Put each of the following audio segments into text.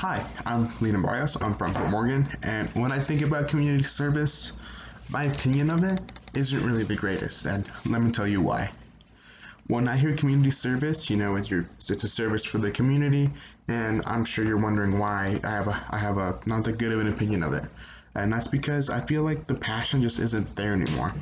Hi, I'm Lino Barrios. I'm from Fort Morgan, and when I think about community service, my opinion of it isn't really the greatest, and let me tell you why. When I hear community service, it's a service for the community, and I'm sure you're wondering why I have a not that good of an opinion of it, and that's because I feel like the passion just isn't there anymore.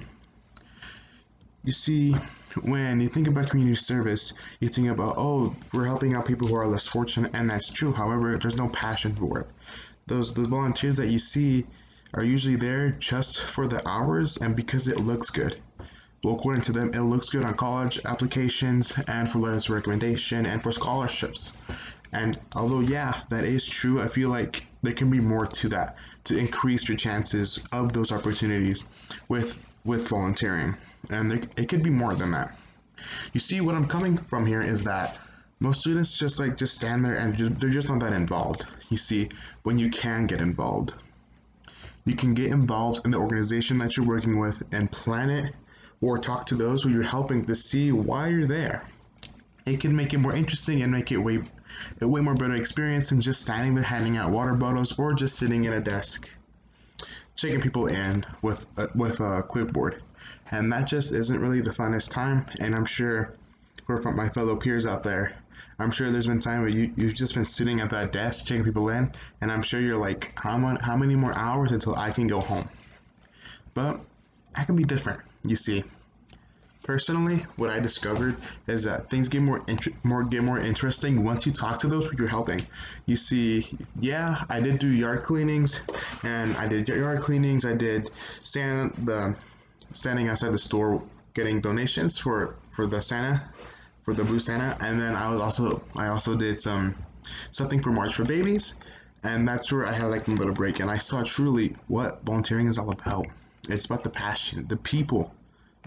You see, when you think about community service, you think about, oh, we're helping out people who are less fortunate, and that's true. However, there's no passion for it. Those volunteers that you see are usually there just for the hours and because it looks good. Well, according to them, it looks good on college applications and for letters of recommendation and for scholarships. And although, yeah, that is true, I feel like there can be more to that to increase your chances of those opportunities with volunteering. And it could be more than that. You see, what I'm coming from here is that most students just stand there and they're just not that involved. You see, when you can get involved, you can get involved in the organization that you're working with and plan it or talk to those who you're helping to see why you're there. It can make it more interesting and make it a way more better experience than just standing there handing out water bottles or just sitting at a desk checking people in with a clipboard. And that just isn't really the funnest time. And I'm sure for my fellow peers out there, I'm sure there's been time where you've just been sitting at that desk checking people in, and I'm sure you're like, how many more hours until I can go home? But I can be different, you see. Personally, what I discovered is that things get more interesting once you talk to those who you're helping. You see, yeah, I did do yard cleanings, and I did yard cleanings. I did standing outside the store getting donations for the Santa, for the blue Santa, and then I also did something for March for Babies, and that's where I had like a little break, and I saw truly what volunteering is all about. It's about the passion, the people,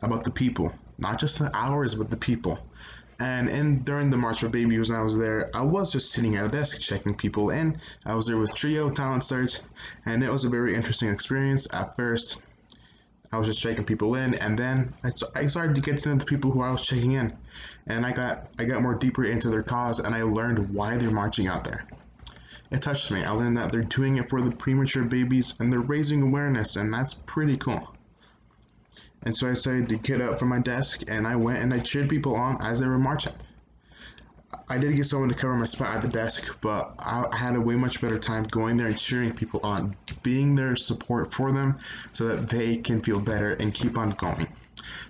about the people, not just the hours, but the people. And during the March for Babies, when I was there, I was just sitting at a desk checking people in. I was there with Trio Talent Search, and it was a very interesting experience. At first, I was just checking people in, and then I started to get to know the people who I was checking in, and I got more deeper into their cause, and I learned why they're marching out there. It touched me. I learned that they're doing it for the premature babies, and they're raising awareness, and that's pretty cool. And so I decided to get up from my desk, and I went and I cheered people on as they were marching. I did get someone to cover my spot at the desk, but I had a way much better time going there and cheering people on, being their support for them so that they can feel better and keep on going.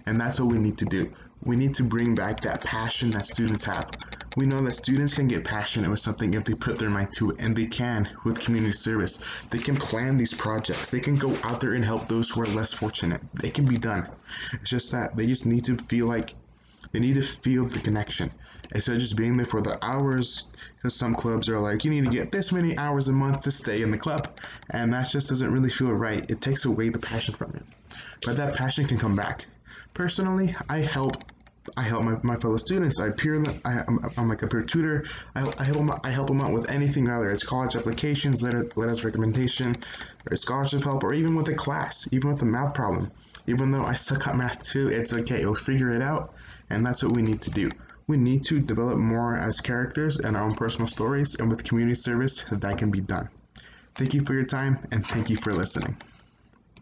And that's what we need to do. We need to bring back that passion that students have. We know that students can get passionate with something if they put their mind to it, and they can with community service. They can plan these projects. They can go out there and help those who are less fortunate. They can be done. It's just that they just need to feel the connection instead of just being there for the hours, because some clubs are like, you need to get this many hours a month to stay in the club, and that just doesn't really feel right. It takes away the passion from it, but that passion can come back. Personally, I help my fellow students. I'm like a peer tutor. I help them out with anything, whether it's college applications, letters of recommendation, or scholarship help, or even with a class, even with a math problem. Even though I suck at math too, it's okay. We'll figure it out, and that's what we need to do. We need to develop more as characters and our own personal stories, and with community service, that can be done. Thank you for your time, and thank you for listening.